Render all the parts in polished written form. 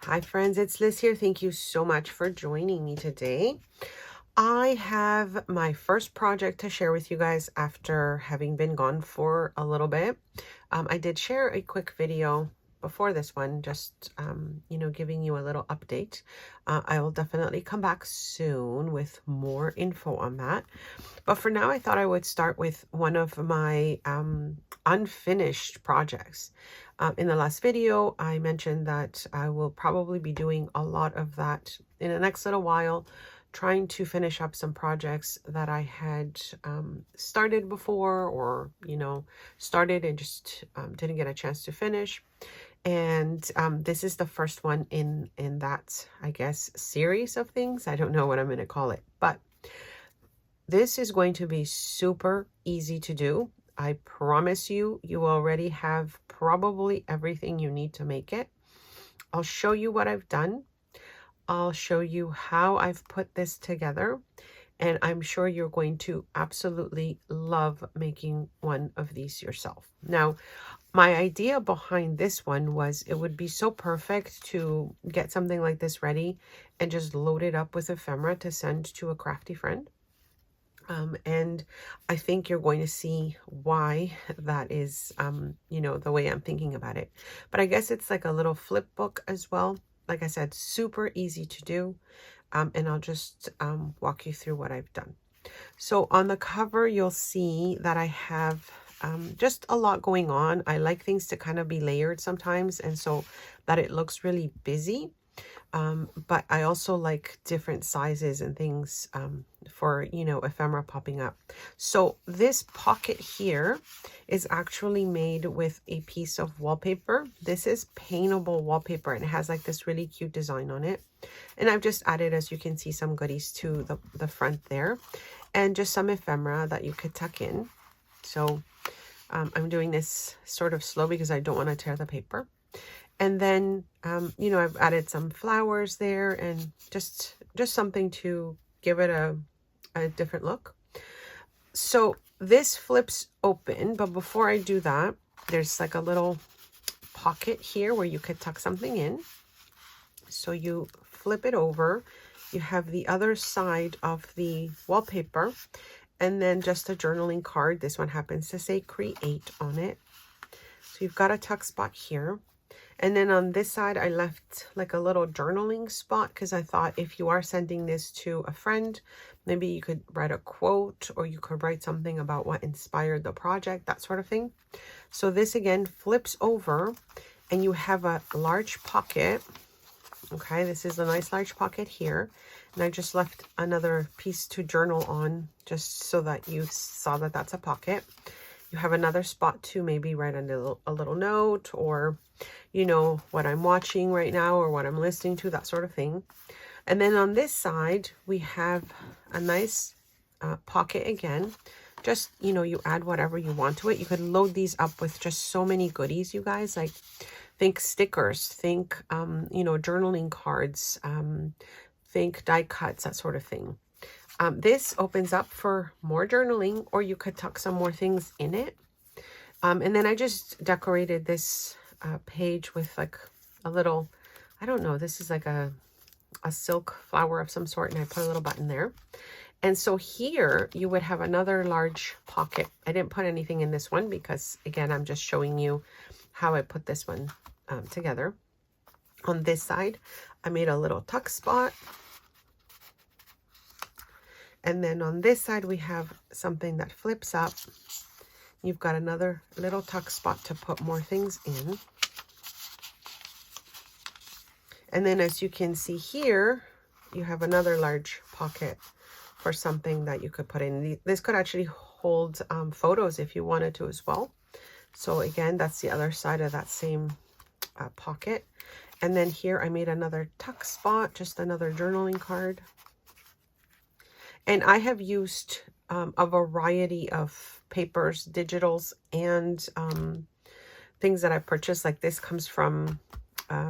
Hi friends, it's Liz here. Thank you so much for joining me today. I have my first project to share with you guys after having been gone for a little bit. I did share a quick video before this one, just, giving you a little update. I will definitely come back soon with more info on that. But for now, I thought I would start with one of my unfinished projects. In the last video, I mentioned that I will probably be doing a lot of that in the next little while, trying to finish up some projects that I had started before, or, started and just didn't get a chance to finish. And this is the first one in that, I guess, series of things. I don't know what I'm going to call it, but this is going to be super easy to do. I promise you, you already have probably everything you need to make it. I'll show you what I've done. I'll show you how I've put this together. And I'm sure you're going to absolutely love making one of these yourself. Now, my idea behind this one was it would be so perfect to get something like this ready and just load it up with ephemera to send to a crafty friend. And I think you're going to see why that is, the way I'm thinking about it. But I guess it's like a little flip book as well. Like I said, super easy to do. And I'll just walk you through what I've done. So on the cover, you'll see that I have just a lot going on. I like things to kind of be layered sometimes, and so that it looks really busy. But I also like different sizes and things for, ephemera popping up. So this pocket here is actually made with a piece of wallpaper. This is paintable wallpaper, and it has like this really cute design on it. And I've just added, as you can see, some goodies to the front there, and just some ephemera that you could tuck in. So I'm doing this sort of slow because I don't want to tear the paper. And then, I've added some flowers there, and just something to give it a different look. So this flips open, but before I do that, there's like a little pocket here where you could tuck something in. So you flip it over, you have the other side of the wallpaper, and then just a journaling card. This one happens to say create on it. So you've got a tuck spot here. And then on this side, I left like a little journaling spot because I thought if you are sending this to a friend, maybe you could write a quote, or you could write something about what inspired the project, that sort of thing. So this again flips over, and you have a large pocket. Okay, this is a nice large pocket here. And I just left another piece to journal on, just so that you saw that that's a pocket. You have another spot to maybe write a little note, or, what I'm watching right now, or what I'm listening to, that sort of thing. And then on this side, we have a nice pocket again. Just, you add whatever you want to it. You could load these up with just so many goodies, you guys. Like, think stickers, think, journaling cards, think die cuts, that sort of thing. This opens up for more journaling, or you could tuck some more things in it. And then I just decorated this page with like a little, I don't know, this is like a silk flower of some sort, and I put a little button there. And so here you would have another large pocket. I didn't put anything in this one because, again, I'm just showing you how I put this one together. On this side, I made a little tuck spot. And then on this side, we have something that flips up. You've got another little tuck spot to put more things in. And then, as you can see here, you have another large pocket for something that you could put in. This could actually hold photos if you wanted to as well. So again, that's the other side of that same pocket. And then here I made another tuck spot, just another journaling card. And I have used a variety of papers, digitals, and things that I've purchased. Like this comes from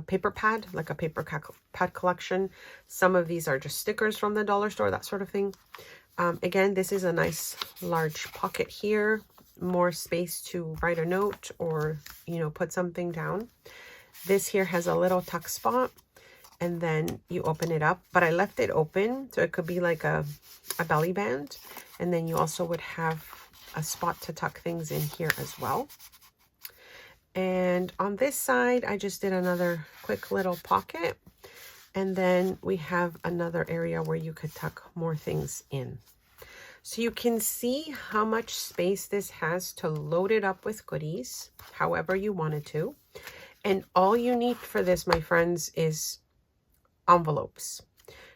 paper pad, like a paper pad collection. Some of these are just stickers from the dollar store, that sort of thing. Again, this is a nice large pocket here, more space to write a note or, put something down. This here has a little tuck spot. and then you open it up. But I left it open so it could be like a belly band, and then you also would have a spot to tuck things in here as well. And on this side, I just did another quick little pocket, and then we have another area where you could tuck more things in. So you can see how much space this has to load it up with goodies, however you wanted to. And all you need for this, my friends, is envelopes.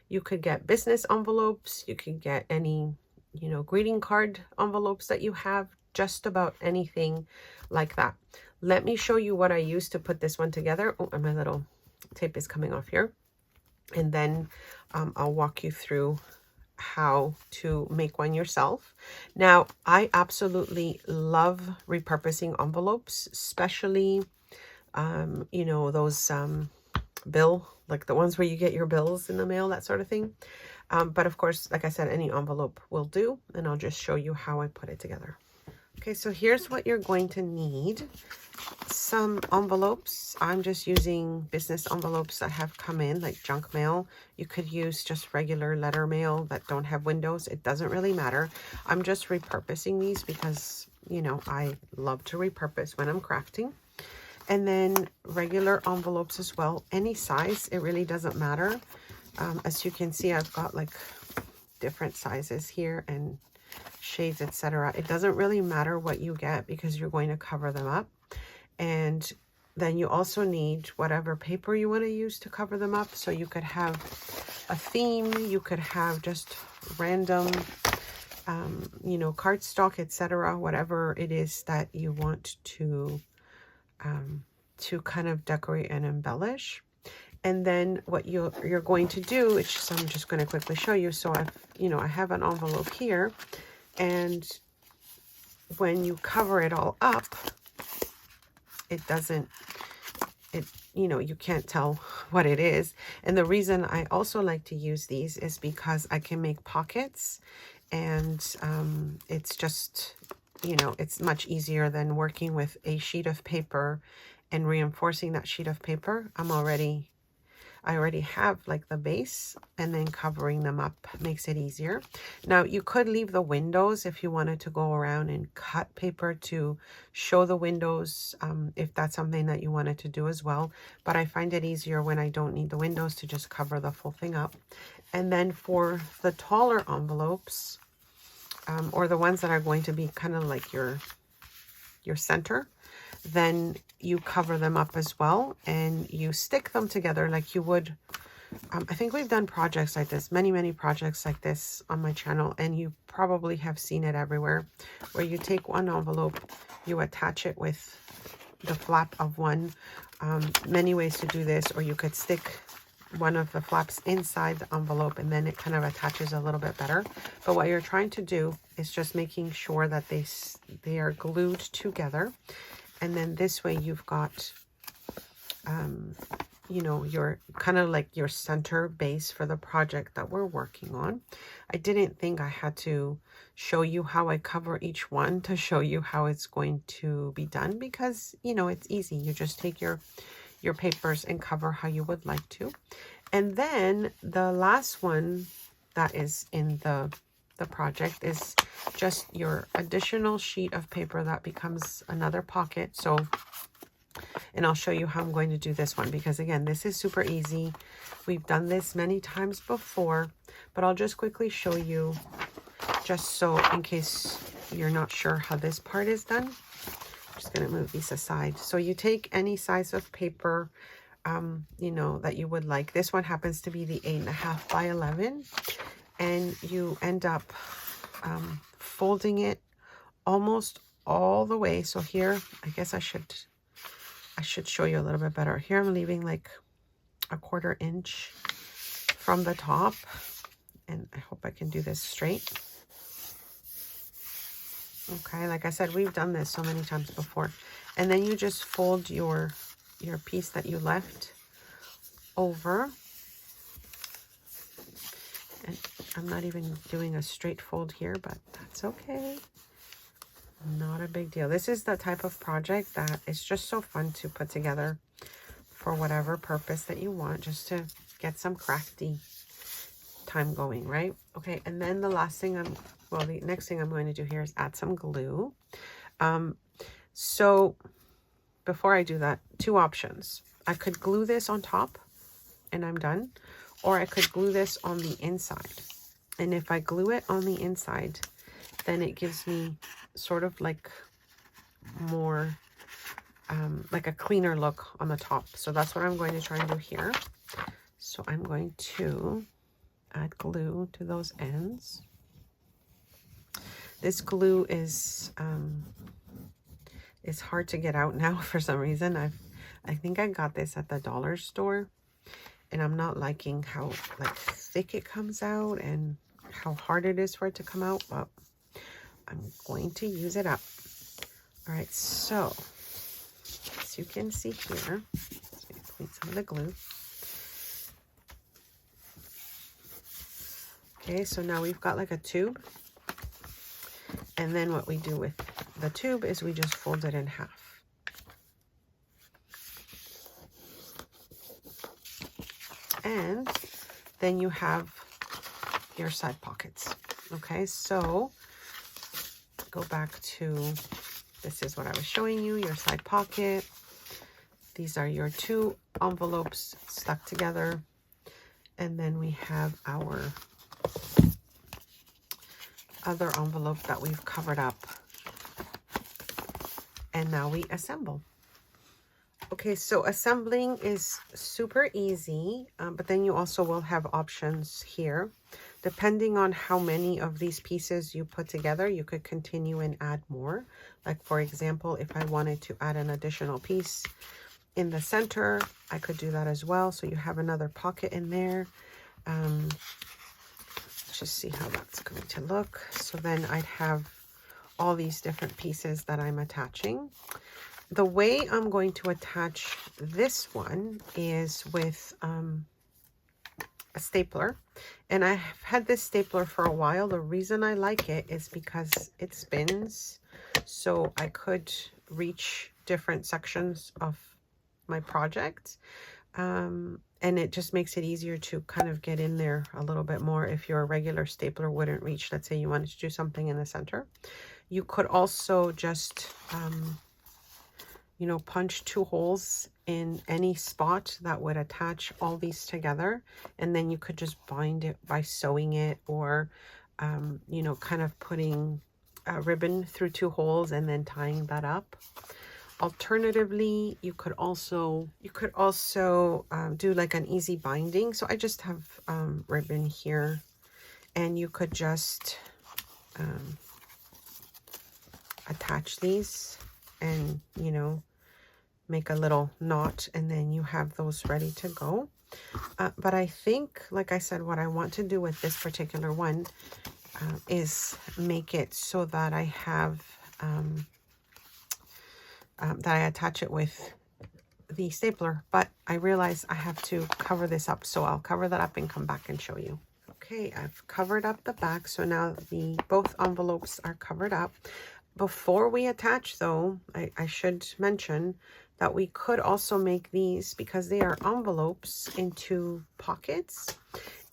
You could get business envelopes. You could get any, you know, greeting card envelopes that you have, just about anything like that. Let me show you what I used to put this one together. Oh, and my little tape is coming off here. And then I'll walk you through how to make one yourself. Now, I absolutely love repurposing envelopes, especially, you know, those bill, like the ones where you get your bills in the mail, that sort of thing. But of course, like I said, any envelope will do, and I'll just show you how I put it together. Okay, so here's what you're going to need. Some envelopes. I'm just using business envelopes that have come in, like junk mail. You could use just regular letter mail that don't have windows. It doesn't really matter. I'm just repurposing these because, you know, I love to repurpose when I'm crafting. And then regular envelopes as well, any size. It really doesn't matter. As you can see, I've got like different sizes here and shades, etc. It doesn't really matter what you get because you're going to cover them up. And then you also need whatever paper you want to use to cover them up. So you could have a theme, you could have just random, you know, cardstock, etc. Whatever it is that you want to kind of decorate and embellish. And then what you're going to do, it's just, I'm just going to quickly show you. So I have an envelope here, and when you cover it all up, you know, you can't tell what it is. And the reason I also like to use these is because I can make pockets, and it's just, you know, it's much easier than working with a sheet of paper and reinforcing that sheet of paper. I already have like the base, and then covering them up makes it easier. Now you could leave the windows if you wanted to go around and cut paper to show the windows, if that's something that you wanted to do as well. But I find it easier when I don't need the windows to just cover the full thing up. And then for the taller envelopes, or the ones that are going to be kind of like your center, then you cover them up as well, and you stick them together like you would. I think we've done projects like this, many projects like this on my channel, and you probably have seen it everywhere, where you take one envelope, you attach it with the flap of one. Many ways to do this, or you could stick one of the flaps inside the envelope, and then it kind of attaches a little bit better. But what you're trying to do is just making sure that they are glued together. And then this way you've got, you know, your kind of like your center base for the project that we're working on. I didn't think I had to show you how I cover each one to show you how it's going to be done, because, you know, it's easy. You just take your papers and cover how you would like to. And then the last one that is in the project is just your additional sheet of paper that becomes another pocket. So, and I'll show you how I'm going to do this one, because again, this is super easy. We've done this many times before, but I'll just quickly show you, just so in case you're not sure how this part is done. I'm just going to move these aside. So you take any size of paper, you know, that you would like. This one happens to be the 8.5 by 11. And you end up folding it almost all the way. So here, I guess I should show you a little bit better. Here I'm leaving like a 1/4 inch from the top, and I hope I can do this straight. Okay, like I said, we've done this so many times before. And then you just fold your piece that you left over. And I'm not even doing a straight fold here, but that's okay. Not a big deal. This is the type of project that is just so fun to put together for whatever purpose that you want, just to get some crafty time going, right? Okay, and then the last thing the next thing I'm going to do here is add some glue. So before I do that, two options. I could glue this on top and I'm done, or I could glue this on the inside. And if I glue it on the inside, then it gives me sort of like more, like a cleaner look on the top. So that's what I'm going to try and do here. So I'm going to add glue to those ends. This glue is hard to get out now for some reason. I think I got this at the dollar store, and I'm not liking how like thick it comes out and how hard it is for it to come out, but I'm going to use it up. All right, so as you can see here, let's clean some of the glue. Okay, so now we've got like a tube, and then what we do with the tube is we just fold it in half. And then you have your side pockets. Okay, so go back to, this is what I was showing you, your side pocket. These are your two envelopes stuck together. And then we have our other envelope that we've covered up. And now we assemble. Okay, so assembling is super easy, but then you also will have options here. Depending on how many of these pieces you put together, you could continue and add more. Like for example, if I wanted to add an additional piece in the center, I could do that as well. So you have another pocket in there. Let's just see how that's going to look. So then I'd have all these different pieces that I'm attaching. The way I'm going to attach this one is with a stapler, and I've had this stapler for a while. The reason I like it is because it spins, so I could reach different sections of my project, and it just makes it easier to kind of get in there a little bit more if your regular stapler wouldn't reach. Let's say you wanted to do something in the center. You could also just you know, punch 2 holes in any spot that would attach all these together, and then you could just bind it by sewing it, or you know, kind of putting a ribbon through 2 holes and then tying that up. Alternatively, you could also do like an easy binding. So I just have ribbon here, and you could just attach these and, you know, make a little knot, and then you have those ready to go. But I think, like I said, what I want to do with this particular one is make it so that I have that I attach it with the stapler, but I realize I have to cover this up, so I'll cover that up and come back and show you. Okay, I've covered up the back, so now both envelopes are covered up. Before we attach though, I should mention that we could also make these, because they are envelopes, into pockets.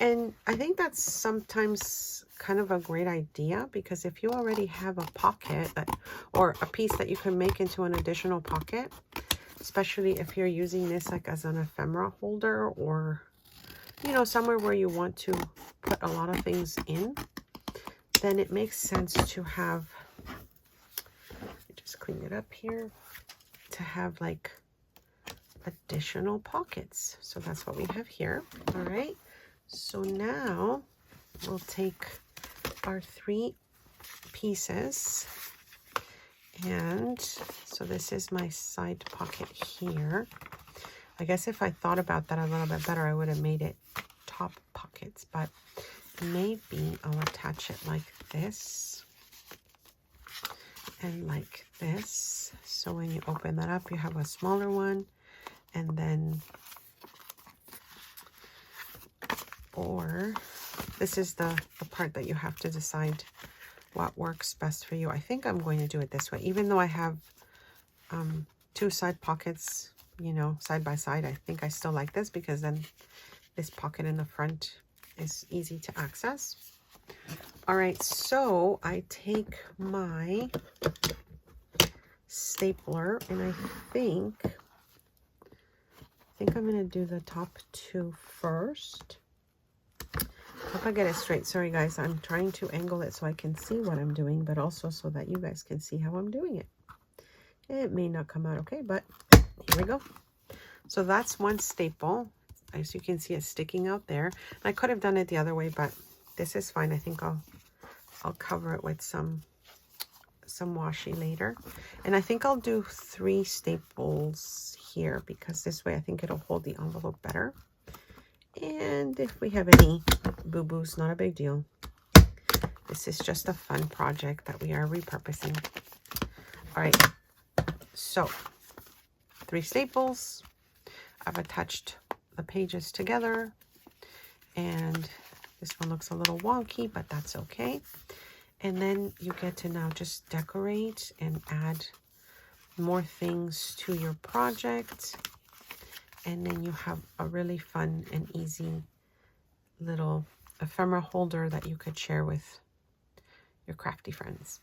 And I think that's sometimes kind of a great idea, because if you already have a pocket or a piece that you can make into an additional pocket, especially if you're using this like as an ephemera holder, or, you know, somewhere where you want to put a lot of things in, then it makes sense to have, just clean it up here, to have like additional pockets. So that's what we have here. All right, so now we'll take our 3 pieces, and so this is my side pocket here. I guess if I thought about that a little bit better, I would have made it top pockets, but maybe I'll attach it like this and like this. So when you open that up, you have a smaller one, and then, or this is the part that you have to decide what works best for you. I think I'm going to do it this way, even though I have 2 side pockets, you know, side by side. I think I still like this, because then this pocket in the front is easy to access. All right, so I take my stapler and I think I'm going to do the top two first. Hope I get it straight. Sorry guys, I'm trying to angle it so I can see what I'm doing, but also so that you guys can see how I'm doing it. It may not come out okay, but here we go. So that's one staple. As you can see, it's sticking out there. I could have done it the other way, but this is fine. I think I'll cover it with some washi later. And I think I'll do 3 staples here because this way I think it'll hold the envelope better. And if we have any boo-boos, not a big deal. This is just a fun project that we are repurposing. All right, so 3 staples. I've attached the pages together, and this one looks a little wonky, but that's okay. And then you get to now just decorate and add more things to your project. And then you have a really fun and easy little ephemera holder that you could share with your crafty friends.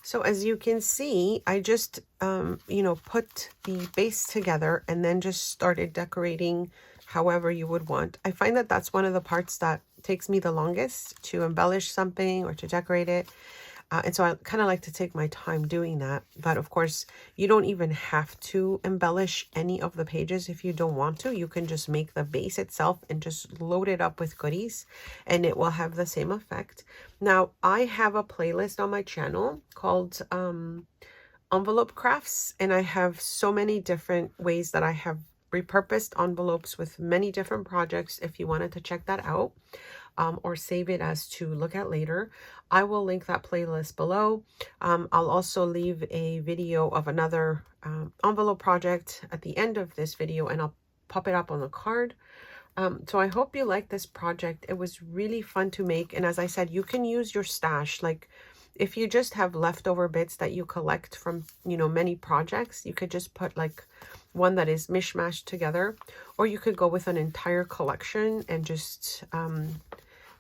So as you can see, I just, you know, put the base together and then just started decorating however you would want. I find that that's one of the parts that takes me the longest to embellish something or to decorate it. And so I kind of like to take my time doing that. But of course, you don't even have to embellish any of the pages if you don't want to. You can just make the base itself and just load it up with goodies and it will have the same effect. Now, I have a playlist on my channel called Envelope Crafts, and I have so many different ways that I have repurposed envelopes with many different projects if you wanted to check that out. Or save it as to look at later. I will link that playlist below. I'll also leave a video of another envelope project at the end of this video, and I'll pop it up on the card. So I hope you like this project. It was really fun to make, and as I said, you can use your stash. Like if you just have leftover bits that you collect from, you know, many projects, you could just put like one that is mishmashed together, or you could go with an entire collection and just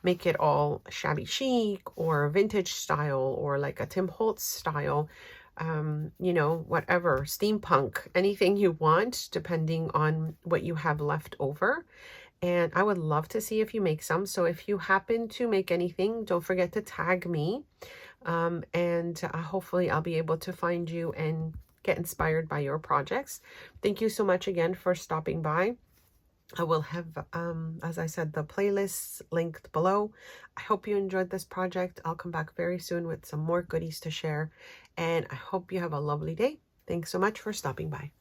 make it all shabby chic or vintage style or like a Tim Holtz style, you know, whatever, steampunk, anything you want, depending on what you have left over. And I would love to see if you make some. So if you happen to make anything, don't forget to tag me. And hopefully I'll be able to find you and get inspired by your projects. Thank you so much again for stopping by. I will have, as I said, the playlists linked below. I hope you enjoyed this project. I'll come back very soon with some more goodies to share. And I hope you have a lovely day. Thanks so much for stopping by.